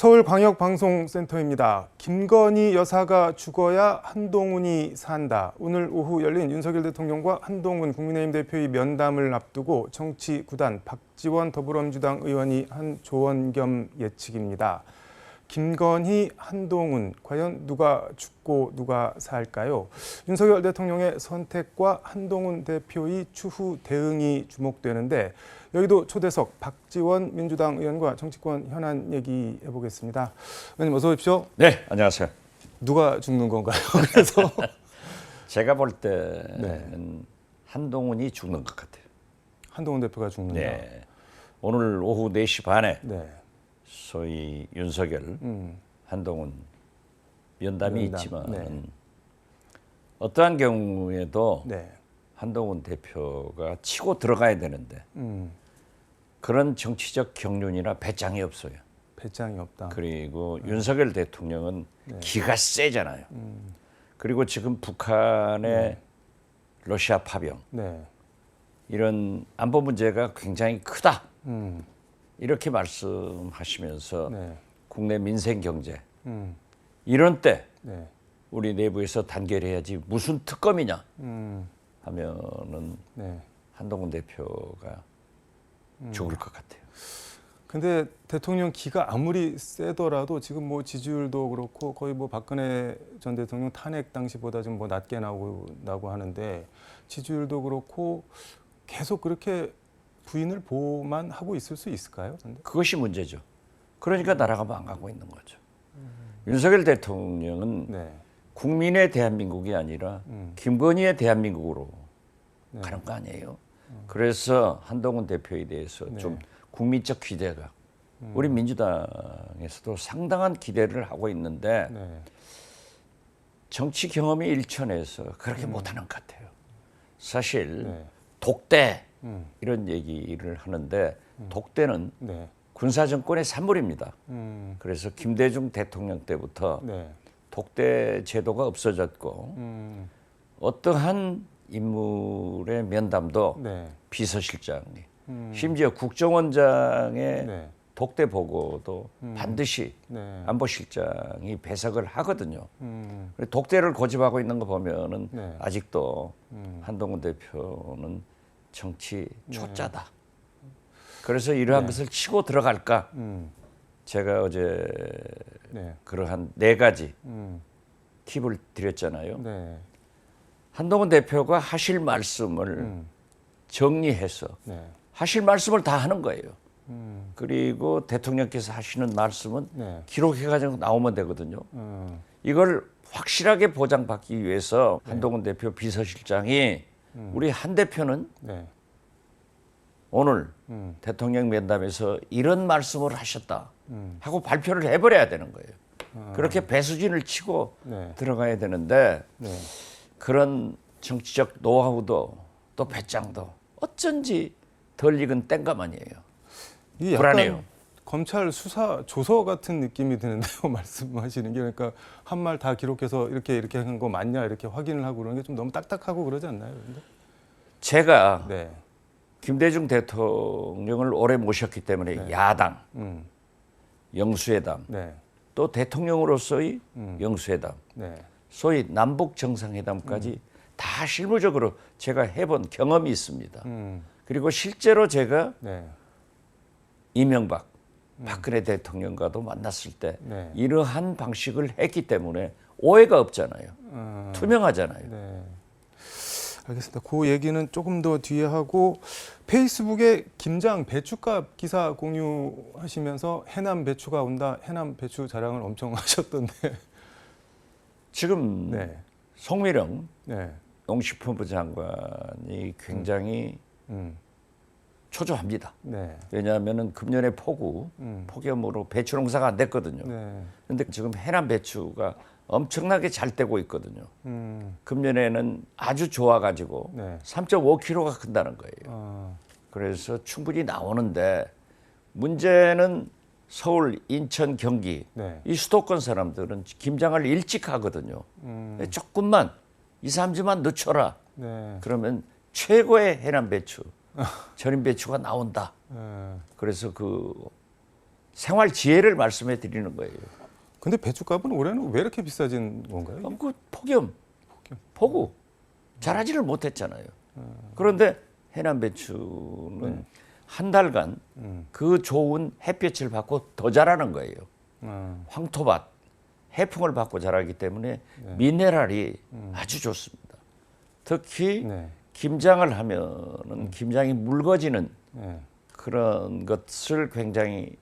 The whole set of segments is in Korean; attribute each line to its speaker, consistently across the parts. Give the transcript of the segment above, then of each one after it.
Speaker 1: 서울광역방송센터입니다. 김건희 여사가 죽어야 한동훈이 산다. 오늘 오후 열린 윤석열 대통령과 한동훈 국민의힘 대표의 면담을 앞두고 정치 구단 박지원 더불어민주당 의원이 한 조언 겸 예측입니다. 김건희, 한동훈, 과연 누가 죽고 누가 살까요? 윤석열 대통령의 선택과 한동훈 대표의 추후 대응이 주목되는데 여의도 초대석 박지원 민주당 의원과 정치권 현안 얘기해보겠습니다. 의원님 어서 오십시오.
Speaker 2: 네, 안녕하세요.
Speaker 1: 누가 죽는 건가요? 그래서
Speaker 2: 제가 볼 때는 한동훈이 죽는 것 같아요.
Speaker 1: 한동훈 대표가 죽는다.
Speaker 2: 네. 오늘 오후 4시 반에
Speaker 1: 네.
Speaker 2: 소위 윤석열, 한동훈 면담이 있지만
Speaker 1: 네.
Speaker 2: 어떠한 경우에도
Speaker 1: 네.
Speaker 2: 한동훈 대표가 치고 들어가야 되는데 그런 정치적 경륜이나 배짱이 없어요.
Speaker 1: 배짱이 없다.
Speaker 2: 그리고 윤석열 대통령은 기가 세잖아요. 그리고 지금 북한의 러시아 파병
Speaker 1: 네.
Speaker 2: 이런 안보 문제가 굉장히 크다. 이렇게 말씀하시면서
Speaker 1: 네.
Speaker 2: 국내 민생 경제 이런 때
Speaker 1: 네.
Speaker 2: 우리 내부에서 단결해야지 무슨 특검이냐 하면은
Speaker 1: 네.
Speaker 2: 한동훈 대표가 죽을 것 같아요.
Speaker 1: 근데 대통령 기가 아무리 세더라도 지금 뭐 지지율도 그렇고 거의 뭐 박근혜 전 대통령 탄핵 당시보다 좀 뭐 낮게 나오고 하는데 지지율도 그렇고 계속 그렇게 부인을 보만 하고 있을 수 있을까요? 근데?
Speaker 2: 그것이 문제죠. 그러니까 나라가 망가고 있는 거죠. 윤석열 대통령은
Speaker 1: 네.
Speaker 2: 국민의 대한민국이 아니라 김건희의 대한민국으로 가는 거 아니에요. 그래서 한동훈 대표에 대해서 좀 국민적 기대가 우리 민주당에서도 상당한 기대를 하고 있는데 정치 경험이 일천해서 그렇게 못하는 것 같아요. 사실 독대 이런 얘기를 하는데 독대는 군사 정권의 산물입니다. 그래서 김대중 대통령 때부터 독대 제도가 없어졌고 어떠한 인물의 면담도 비서실장이 심지어 국정원장의 독대 보고도 반드시 안보실장이 배석을 하거든요. 독대를 고집하고 있는 거 보면은 아직도 한동훈 대표는 정치 초짜다. 그래서 이러한 것을 치고 들어갈까? 제가 어제 그러한 4가지 팁을 드렸잖아요. 한동훈 대표가 하실 말씀을 정리해서 하실 말씀을 다 하는 거예요. 그리고 대통령께서 하시는 말씀은 기록해가지고 나오면 되거든요. 이걸 확실하게 보장받기 위해서 한동훈 대표 비서실장이 우리 한 대표는 오늘 대통령 면담에서 이런 말씀을 하셨다 하고 발표를 해버려야 되는 거예요. 그렇게 배수진을 치고 들어가야 되는데 그런 정치적 노하우도 또 배짱도 어쩐지 덜 익은 땡가만이에요.
Speaker 1: 이게
Speaker 2: 불안해요.
Speaker 1: 약간 검찰 수사 조서 같은 느낌이 드는데요. 말씀하시는 게 그러니까 한 말 다 기록해서 이렇게 한 거 맞냐 이렇게 확인을 하고 그러는 게 좀 너무 딱딱하고 그러지 않나요? 근데?
Speaker 2: 제가 김대중 대통령을 오래 모셨기 때문에 야당, 영수회담, 또 대통령으로서의 영수회담, 소위 남북 정상회담까지 다 실무적으로 제가 해본 경험이 있습니다. 그리고 실제로 제가 이명박, 박근혜 대통령과도 만났을 때 이러한 방식을 했기 때문에 오해가 없잖아요. 투명하잖아요.
Speaker 1: 알겠습니다. 그 얘기는 조금 더 뒤에 하고 페이스북에 김장 배추값 기사 공유하시면서 해남 배추가 온다. 해남 배추 자랑을 엄청 하셨던데.
Speaker 2: 지금 송미령 농식품부 장관이 굉장히 초조합니다. 왜냐하면 금년에 폭염으로 배추 농사가 안 됐거든요. 그런데 지금 해남 배추가 엄청나게 잘 되고 있거든요. 금년에는 아주 좋아가지고 3.5kg가 큰다는 거예요. 그래서 충분히 나오는데 문제는 서울, 인천, 경기 이 수도권 사람들은 김장을 일찍 하거든요. 조금만 2, 3주만 늦춰라. 그러면 최고의 해남 배추, 절임 배추가 나온다. 그래서 그 생활 지혜를 말씀해 드리는 거예요.
Speaker 1: 근데 배추값은 올해는 왜 이렇게 비싸진 건가요?
Speaker 2: 그 폭염, 폭우 잘하지를 못했잖아요. 그런데 해남 배추는 한 달간 그 좋은 햇볕을 받고 더 자라는 거예요. 황토밭, 해풍을 받고 자라기 때문에 미네랄이 아주 좋습니다. 특히 김장을 하면은 김장이 묽어지는 그런 것을 굉장히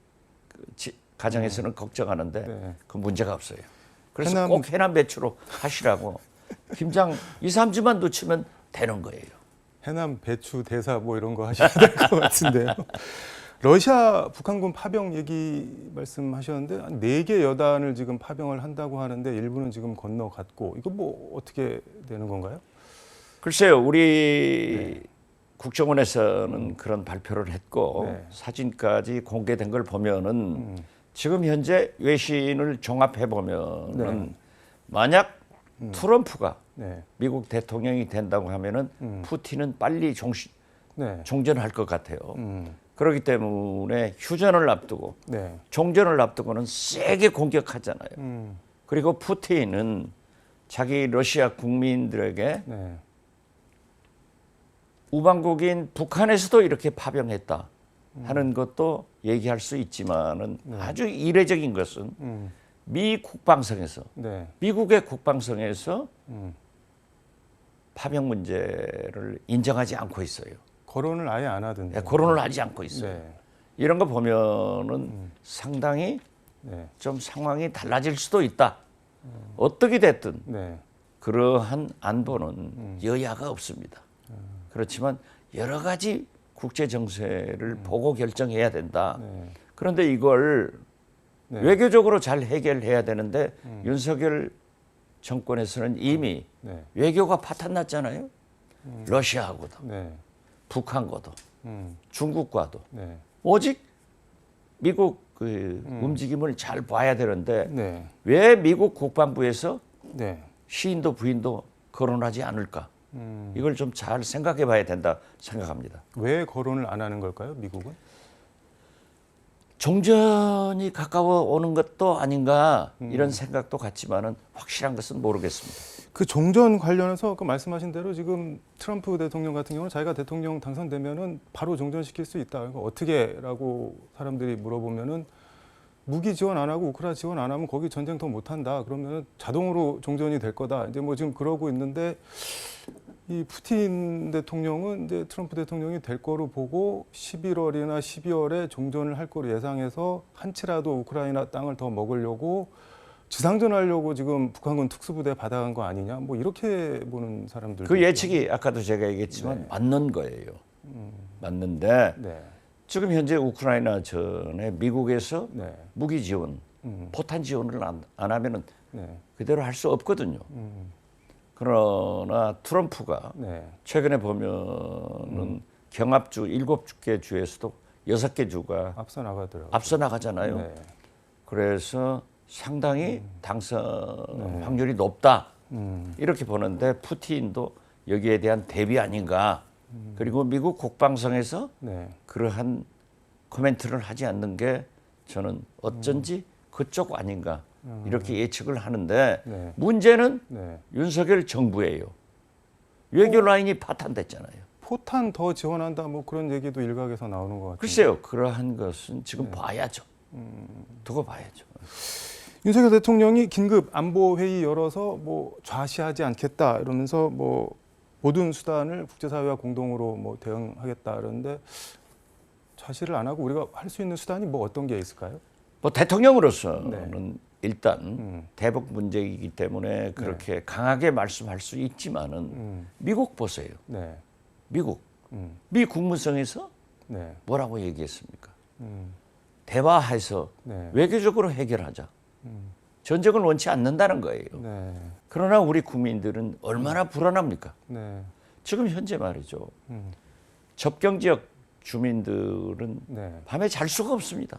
Speaker 2: 가정에서는 걱정하는데 그 문제가 없어요. 그래서 꼭 해남 배추로 하시라고 김장 2, 3주만 놓치면 되는 거예요.
Speaker 1: 해남 배추 대사 뭐 이런 거 하셔야 될 것 같은데요. 러시아 북한군 파병 얘기 말씀하셨는데 한 4개 여단을 지금 파병을 한다고 하는데 일부는 지금 건너갔고 이거 뭐 어떻게 되는 건가요?
Speaker 2: 글쎄요. 우리 국정원에서는 그런 발표를 했고 사진까지 공개된 걸 보면은 지금 현재 외신을 종합해 보면은 만약 트럼프가 미국 대통령이 된다고 하면은 푸틴은 빨리 종전할 것 같아요. 그렇기 때문에 휴전을 앞두고 종전을 앞두고는 세게 공격하잖아요. 그리고 푸틴은 자기 러시아 국민들에게 우방국인 북한에서도 이렇게 파병했다 하는 것도 얘기할 수 있지만은 아주 이례적인 것은 미 국방성에서 미국의 국방성에서 파병 문제를 인정하지 않고 있어요.
Speaker 1: 거론을 아예 안 하던데.
Speaker 2: 거론을 하지 않고 있어요. 이런 거 보면은 상당히 좀 상황이 달라질 수도 있다. 어떻게 됐든 그러한 안보는 여야가 없습니다. 그렇지만 여러 가지 국제 정세를 보고 결정해야 된다. 그런데 이걸 외교적으로 잘 해결해야 되는데 윤석열 정권에서는 이미 외교가 파탄났잖아요. 러시아하고도 북한과도 중국과도 오직 미국 그 움직임을 잘 봐야 되는데 왜 미국 국방부에서 시인도 부인도 거론하지 않을까? 이걸 좀 잘 생각해 봐야 된다 생각합니다.
Speaker 1: 왜 거론을 안 하는 걸까요, 미국은?
Speaker 2: 종전이 가까워 오는 것도 아닌가 이런 생각도 같지만은 확실한 것은 모르겠습니다.
Speaker 1: 그 종전 관련해서 그 말씀하신 대로 지금 트럼프 대통령 같은 경우는 자기가 대통령 당선되면은 바로 종전시킬 수 있다. 그러니까 어떻게라고 사람들이 물어보면은 무기 지원 안 하고 우크라이나 지원 안 하면 거기 전쟁 더 못 한다. 그러면은 자동으로 종전이 될 거다. 이제 뭐 지금 그러고 있는데 이 푸틴 대통령은 이제 트럼프 대통령이 될 거로 보고 11월이나 12월에 종전을 할 거로 예상해서 한치라도 우크라이나 땅을 더 먹으려고 지상전하려고 지금 북한군 특수부대 받아간 거 아니냐? 뭐 이렇게 보는 사람들.
Speaker 2: 그 예측이 아까도 제가 얘기했지만 맞는 거예요. 맞는데 지금 현재 우크라이나 전에 미국에서 무기 지원, 포탄 지원을 안 하면은 그대로 할 수 없거든요. 그러나 트럼프가 최근에 보면은 경합주 7개 주에서도 6개 주가
Speaker 1: 앞서 나가더라고요.
Speaker 2: 앞서 나가잖아요. 그래서 상당히 당선 확률이 높다. 이렇게 보는데 푸틴도 여기에 대한 대비 아닌가. 그리고 미국 국방성에서 그러한 코멘트를 하지 않는 게 저는 어쩐지 그쪽 아닌가. 이렇게 예측을 하는데 문제는 윤석열 정부예요. 외교 라인이 파탄됐잖아요.
Speaker 1: 포탄 더 지원한다 뭐 그런 얘기도 일각에서 나오는 것 같아요.
Speaker 2: 글쎄요. 그러한 것은 지금 봐야죠. 두고 봐야죠.
Speaker 1: 윤석열 대통령이 긴급 안보회의 열어서 뭐 좌시하지 않겠다 이러면서 뭐 모든 수단을 국제사회와 공동으로 뭐 대응하겠다 그러는데 좌시를 안 하고 우리가 할 수 있는 수단이 뭐 어떤 게 있을까요?
Speaker 2: 뭐 대통령으로서는 일단 대북 문제이기 때문에 그렇게 강하게 말씀할 수 있지만은 미국 보세요. 미국 미 국무성에서 뭐라고 얘기했습니까? 대화해서 외교적으로 해결하자. 전쟁을 원치 않는다는 거예요. 그러나 우리 국민들은 얼마나 불안합니까? 지금 현재 말이죠. 접경 지역 주민들은 밤에 잘 수가 없습니다.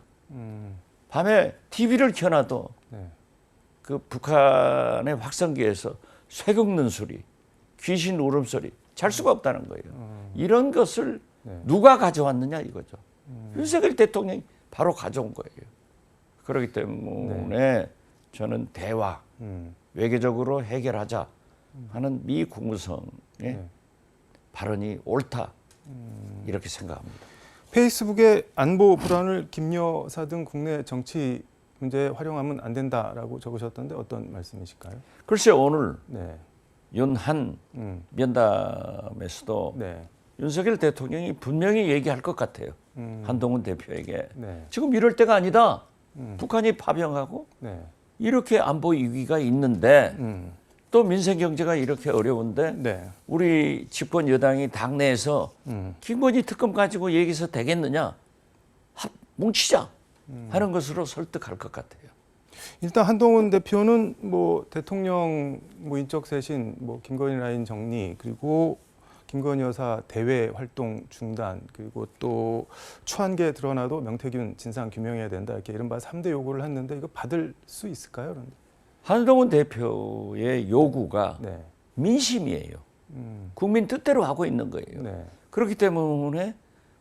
Speaker 2: 밤에 TV를 켜놔도 그 북한의 확성기에서 쇠 긁는 소리, 귀신 울음소리 잘 수가 없다는 거예요. 이런 것을 누가 가져왔느냐 이거죠. 윤석열 대통령이 바로 가져온 거예요. 그렇기 때문에 저는 대화, 외교적으로 해결하자 하는 미 국무성의 발언이 옳다 이렇게 생각합니다.
Speaker 1: 페이스북에 안보 불안을 김 여사 등 국내 정치 문제에 활용하면 안 된다라고 적으셨던데 어떤 말씀이실까요?
Speaker 2: 글쎄 오늘
Speaker 1: 네.
Speaker 2: 윤한 면담에서도
Speaker 1: 네.
Speaker 2: 윤석열 대통령이 분명히 얘기할 것 같아요. 한동훈 대표에게
Speaker 1: 네.
Speaker 2: 지금 이럴 때가 아니다. 북한이 파병하고
Speaker 1: 네.
Speaker 2: 이렇게 안보 위기가 있는데 또 민생 경제가 이렇게 어려운데
Speaker 1: 네.
Speaker 2: 우리 집권 여당이 당내에서 김건희 특검 가지고 얘기해서 되겠느냐? 뭉치자 하는 것으로 설득할 것 같아요.
Speaker 1: 일단 한동훈 대표는 뭐 대통령 뭐 인적 쇄신, 뭐 김건희 라인 정리, 그리고 김건희 여사 대외 활동 중단, 그리고 또 추한 게 드러나도 명태균 진상 규명해야 된다, 이렇게 이른바 3대 요구를 했는데 이거 받을 수 있을까요? 그런데?
Speaker 2: 한동훈 대표의 요구가
Speaker 1: 네.
Speaker 2: 민심이에요. 국민 뜻대로 하고 있는 거예요.
Speaker 1: 네.
Speaker 2: 그렇기 때문에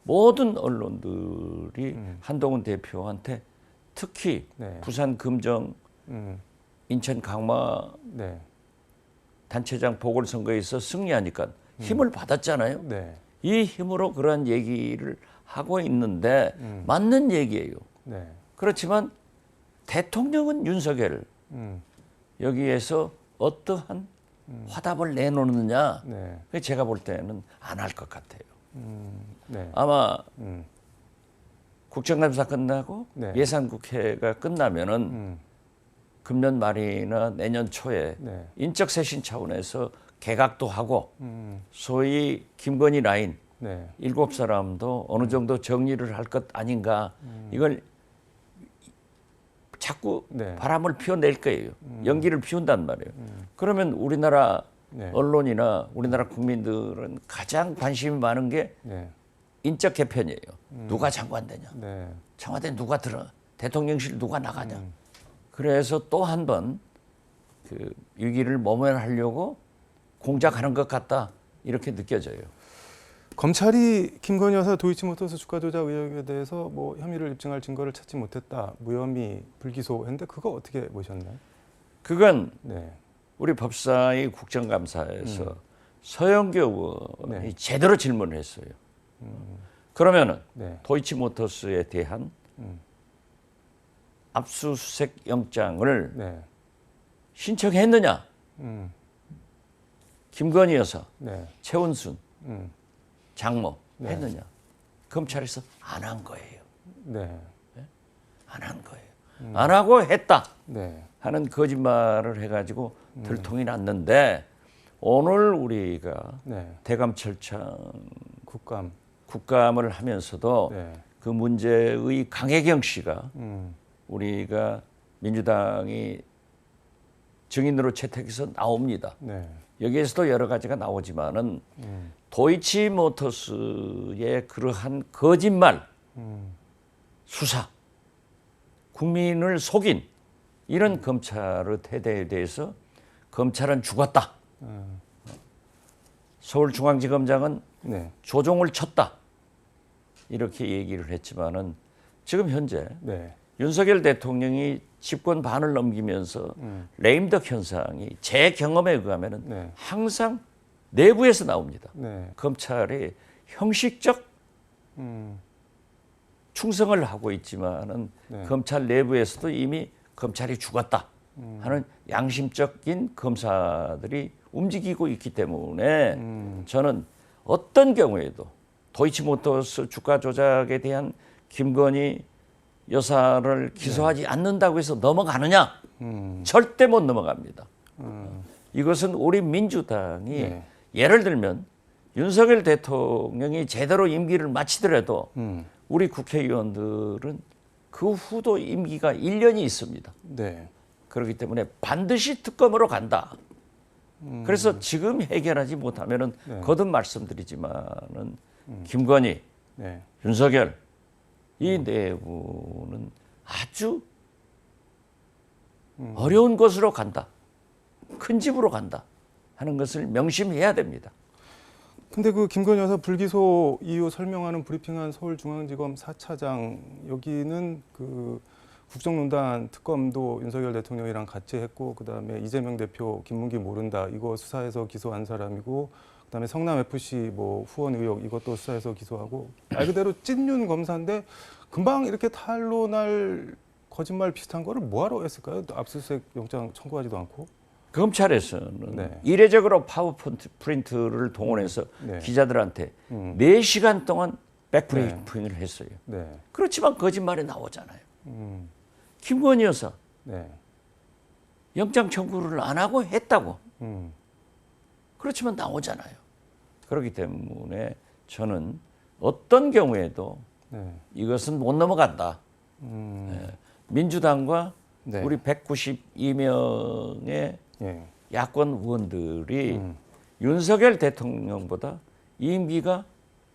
Speaker 2: 모든 언론들이 한동훈 대표한테 특히
Speaker 1: 네.
Speaker 2: 부산 금정, 인천 강마
Speaker 1: 네.
Speaker 2: 단체장 보궐선거에서 승리하니까 힘을 받았잖아요.
Speaker 1: 네.
Speaker 2: 이 힘으로 그러한 얘기를 하고 있는데 맞는 얘기예요.
Speaker 1: 네.
Speaker 2: 그렇지만 대통령은 윤석열 여기에서 어떠한 화답을 내놓느냐,
Speaker 1: 네.
Speaker 2: 제가 볼 때는 안 할 것 같아요.
Speaker 1: 네.
Speaker 2: 아마 국정감사 끝나고
Speaker 1: 네.
Speaker 2: 예산국회가 끝나면은 금년 말이나 내년 초에
Speaker 1: 네.
Speaker 2: 인적 쇄신 차원에서 개각도 하고 소위 김건희 라인
Speaker 1: 네.
Speaker 2: 7사람도 어느 정도 정리를 할 것 아닌가, 이걸 자꾸
Speaker 1: 네.
Speaker 2: 바람을 피워낼 거예요. 연기를 피운단 말이에요. 그러면 우리나라
Speaker 1: 네.
Speaker 2: 언론이나 우리나라 국민들은 가장 관심이 많은 게
Speaker 1: 네.
Speaker 2: 인적 개편이에요. 누가 장관 되냐,
Speaker 1: 네.
Speaker 2: 청와대 누가 들어, 대통령실 누가 나가냐. 그래서 또 한 번 그 위기를 모면하려고 공작하는 것 같다, 이렇게 느껴져요.
Speaker 1: 검찰이 김건희 여사 도이치모터스 주가 조작 의혹에 대해서 뭐 혐의를 입증할 증거를 찾지 못했다, 무혐의 불기소했는데 그거 어떻게 보셨나요?
Speaker 2: 그건
Speaker 1: 네.
Speaker 2: 우리 법사위 국정감사에서 서영교 의원이
Speaker 1: 네.
Speaker 2: 제대로 질문을 했어요. 그러면은
Speaker 1: 네.
Speaker 2: 도이치모터스에 대한 압수수색 영장을
Speaker 1: 네.
Speaker 2: 신청했느냐? 김건희 여사,
Speaker 1: 네.
Speaker 2: 최은순, 장모
Speaker 1: 네.
Speaker 2: 했느냐? 검찰에서 안 한 거예요.
Speaker 1: 네.
Speaker 2: 안 한 거예요. 안 하고 했다
Speaker 1: 네.
Speaker 2: 하는 거짓말을 해가지고 들통이 났는데, 오늘 우리가
Speaker 1: 네.
Speaker 2: 대감철창
Speaker 1: 국감.
Speaker 2: 국감을 하면서도
Speaker 1: 네.
Speaker 2: 그 문제의 강혜경 씨가 우리가 민주당이 증인으로 채택해서 나옵니다.
Speaker 1: 네.
Speaker 2: 여기에서도 여러 가지가 나오지만은 도이치모터스의 그러한 거짓말, 수사, 국민을 속인 이런 검찰의 태도에 대해서 검찰은 죽었다. 서울중앙지검장은
Speaker 1: 네.
Speaker 2: 조종을 쳤다. 이렇게 얘기를 했지만은 지금 현재
Speaker 1: 네.
Speaker 2: 윤석열 대통령이 집권 반을 넘기면서 레임덕 현상이 제 경험에 의하면은
Speaker 1: 네.
Speaker 2: 항상 내부에서 나옵니다.
Speaker 1: 네.
Speaker 2: 검찰이 형식적 충성을 하고 있지만은
Speaker 1: 네.
Speaker 2: 검찰 내부에서도 이미 검찰이 죽었다 하는 양심적인 검사들이 움직이고 있기 때문에 저는 어떤 경우에도 도이치모터스 주가 조작에 대한 김건희 여사를 기소하지 않는다고 해서 넘어가느냐? 절대 못 넘어갑니다. 이것은 우리 민주당이
Speaker 1: 네.
Speaker 2: 예를 들면 윤석열 대통령이 제대로 임기를 마치더라도 우리 국회의원들은 그 후도 임기가 1년이 있습니다.
Speaker 1: 네.
Speaker 2: 그렇기 때문에 반드시 특검으로 간다. 그래서 지금 해결하지 못하면은
Speaker 1: 네.
Speaker 2: 거듭 말씀드리지만은 김건희,
Speaker 1: 네.
Speaker 2: 윤석열 이 내부는 아주 어려운 곳으로 간다. 큰 집으로 간다 하는 것을 명심해야 됩니다.
Speaker 1: 근데 그 김건희 여사 불기소 이유 설명하는 브리핑한 서울중앙지검 4차장, 여기는 그 국정농단 특검도 윤석열 대통령이랑 같이 했고 그다음에 이재명 대표 김문기 모른다 이거 수사해서 기소한 사람이고 그다음에 성남 FC 뭐 후원 의혹 이것도 수사해서 기소하고 말 그대로 찐윤 검사인데 금방 이렇게 탄로날 거짓말 비슷한 거를 뭐하러 했을까요? 또 압수수색 영장 청구하지도 않고.
Speaker 2: 검찰에서는
Speaker 1: 네.
Speaker 2: 이례적으로 파워프린트를 동원해서
Speaker 1: 네.
Speaker 2: 기자들한테 4시간 동안
Speaker 1: 네.
Speaker 2: 백브리핑을 했어요.
Speaker 1: 네.
Speaker 2: 그렇지만 거짓말이 나오잖아요.
Speaker 1: 음.
Speaker 2: 김건희 여사
Speaker 1: 네.
Speaker 2: 영장 청구를 안 하고 했다고.
Speaker 1: 음.
Speaker 2: 그렇지만 나오잖아요. 그렇기 때문에 저는 어떤 경우에도
Speaker 1: 네.
Speaker 2: 이것은 못 넘어간다. 민주당과
Speaker 1: 네.
Speaker 2: 우리 192명의
Speaker 1: 예.
Speaker 2: 야권 의원들이 윤석열 대통령보다 임기가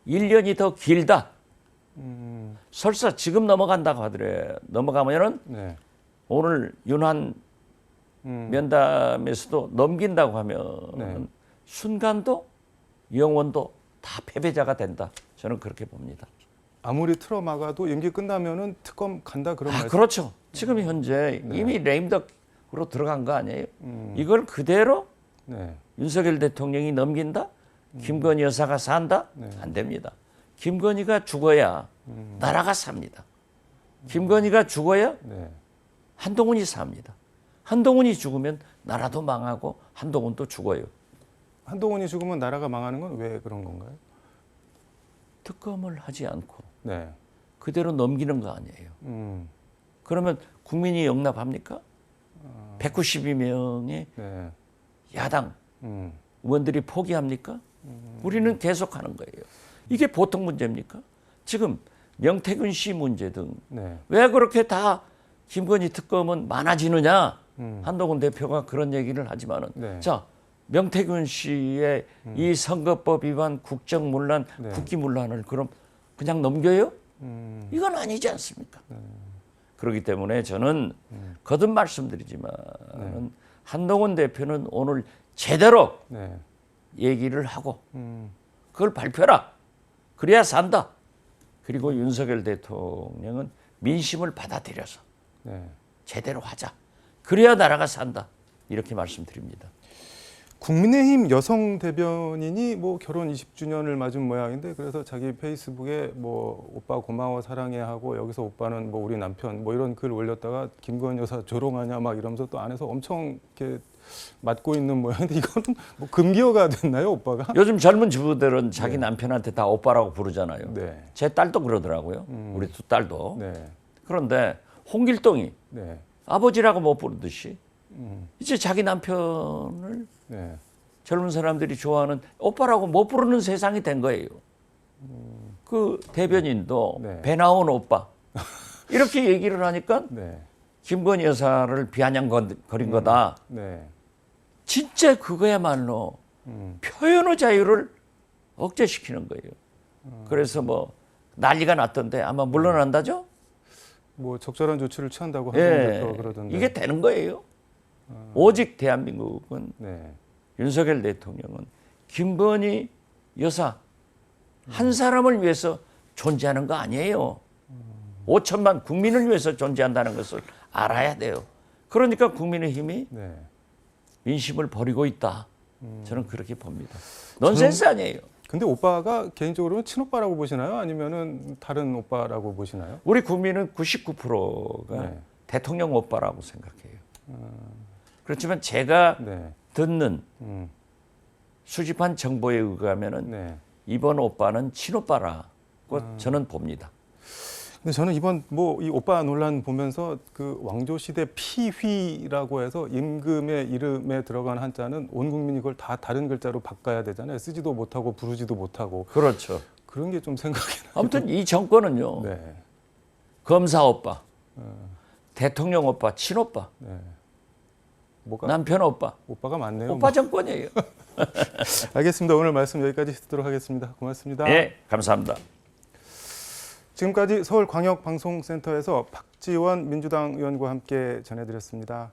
Speaker 2: 1년이 더 길다. 설사 지금 넘어간다고 하더라도 넘어가면은
Speaker 1: 네.
Speaker 2: 오늘 윤한 면담에서도 넘긴다고 하면
Speaker 1: 네.
Speaker 2: 순간도 영원도 다 패배자가 된다. 저는 그렇게 봅니다.
Speaker 1: 아무리 틀어막아도 임기 끝나면은 특검 간다 그런 말씀.
Speaker 2: 그렇죠. 지금 현재
Speaker 1: 네.
Speaker 2: 이미 레임덕으로 들어간 거 아니에요? 이걸 그대로
Speaker 1: 네.
Speaker 2: 윤석열 대통령이 넘긴다? 김건희 여사가 산다?
Speaker 1: 네.
Speaker 2: 안 됩니다. 김건희가 죽어야 나라가 삽니다. 김건희가 죽어야
Speaker 1: 네.
Speaker 2: 한동훈이 삽니다. 한동훈이 죽으면 나라도 망하고 한동훈도 죽어요.
Speaker 1: 한동훈이 죽으면 나라가 망하는 건 왜 그런 건가요?
Speaker 2: 특검을 하지 않고
Speaker 1: 네.
Speaker 2: 그대로 넘기는 거 아니에요. 그러면 국민이 용납합니까? 192명의
Speaker 1: 네.
Speaker 2: 야당
Speaker 1: 음.
Speaker 2: 의원들이 포기합니까? 우리는 계속하는 거예요. 이게 보통 문제입니까? 지금 명태균 씨 문제 등 왜
Speaker 1: 네.
Speaker 2: 그렇게 다 김건희 특검은 많아지느냐? 한동훈 대표가 그런 얘기를 하지만은
Speaker 1: 네.
Speaker 2: 자 명태균 씨의 이 선거법 위반, 국정문란,
Speaker 1: 네.
Speaker 2: 국기문란을 그럼 그냥 넘겨요?
Speaker 1: 음.
Speaker 2: 이건 아니지 않습니까? 그렇기 때문에 저는 거듭 말씀드리지만 한동훈 대표는 오늘 제대로
Speaker 1: 네.
Speaker 2: 얘기를 하고
Speaker 1: 음.
Speaker 2: 그걸 발표해라. 그래야 산다. 그리고 윤석열 대통령은 민심을 받아들여서
Speaker 1: 네.
Speaker 2: 제대로 하자. 그래야 나라가 산다. 이렇게 말씀드립니다.
Speaker 1: 국민의힘 여성 대변인이 뭐 결혼 20주년을 맞은 모양인데 그래서 자기 페이스북에 뭐 오빠 고마워 사랑해 하고 여기서 오빠는 뭐 우리 남편 뭐 이런 글 올렸다가 김건희 여사 조롱하냐 막 이러면서 또 안에서 엄청 이렇게 맞고 있는 모양인데 이거는 뭐 금기어가 됐나요 오빠가?
Speaker 2: 요즘 젊은 주부들은 자기 남편한테 다 오빠라고 부르잖아요.
Speaker 1: 네.
Speaker 2: 제 딸도 그러더라고요. 우리 두 딸도.
Speaker 1: 네.
Speaker 2: 그런데 홍길동이
Speaker 1: 네.
Speaker 2: 아버지라고 못 부르듯이 이제 자기 남편을
Speaker 1: 네.
Speaker 2: 젊은 사람들이 좋아하는 오빠라고 못 부르는 세상이 된 거예요. 그 대변인도
Speaker 1: 네.
Speaker 2: 배 나온 오빠 이렇게 얘기를 하니까
Speaker 1: 네.
Speaker 2: 김건희 여사를 비아냥거린 거다.
Speaker 1: 네.
Speaker 2: 진짜 그거야말로 표현의 자유를 억제시키는 거예요. 그래서 뭐 난리가 났던데 아마 물러난다죠?
Speaker 1: 뭐 적절한 조치를 취한다고 한동훈
Speaker 2: 예,
Speaker 1: 대표가 그러던데.
Speaker 2: 이게 되는 거예요. 오직 대한민국은
Speaker 1: 네.
Speaker 2: 윤석열 대통령은 김건희 여사 한 사람을 위해서 존재하는 거 아니에요. 5천만 국민을 위해서 존재한다는 것을 알아야 돼요. 그러니까 국민의힘이
Speaker 1: 네.
Speaker 2: 민심을 버리고 있다. 저는 그렇게 봅니다. 넌센스 아니에요.
Speaker 1: 근데 오빠가 개인적으로는 친오빠라고 보시나요? 아니면은 다른 오빠라고 보시나요?
Speaker 2: 우리 국민은 99%가
Speaker 1: 네.
Speaker 2: 대통령 오빠라고 생각해요. 그렇지만 제가
Speaker 1: 네.
Speaker 2: 듣는
Speaker 1: 음.
Speaker 2: 수집한 정보에 의하면은
Speaker 1: 네.
Speaker 2: 이번 오빠는 친오빠라고 저는 봅니다.
Speaker 1: 근데 저는 이번 뭐 이 오빠 논란 보면서 그 왕조 시대 피휘라고 해서 임금의 이름에 들어간 한자는 온 국민이 그걸 다 다른 글자로 바꿔야 되잖아요. 쓰지도 못하고 부르지도 못하고
Speaker 2: 그렇죠.
Speaker 1: 그런 게 좀 생각이 나요.
Speaker 2: 아무튼 이 정권은요.
Speaker 1: 네.
Speaker 2: 검사 오빠, 대통령 오빠, 친오빠,
Speaker 1: 네. 뭐가
Speaker 2: 남편 오빠,
Speaker 1: 오빠가 많네요.
Speaker 2: 오빠 정권이에요.
Speaker 1: 알겠습니다. 오늘 말씀 여기까지 듣도록 하겠습니다. 고맙습니다.
Speaker 2: 네, 감사합니다.
Speaker 1: 지금까지 서울광역방송센터에서 박지원 민주당 의원과 함께 전해드렸습니다.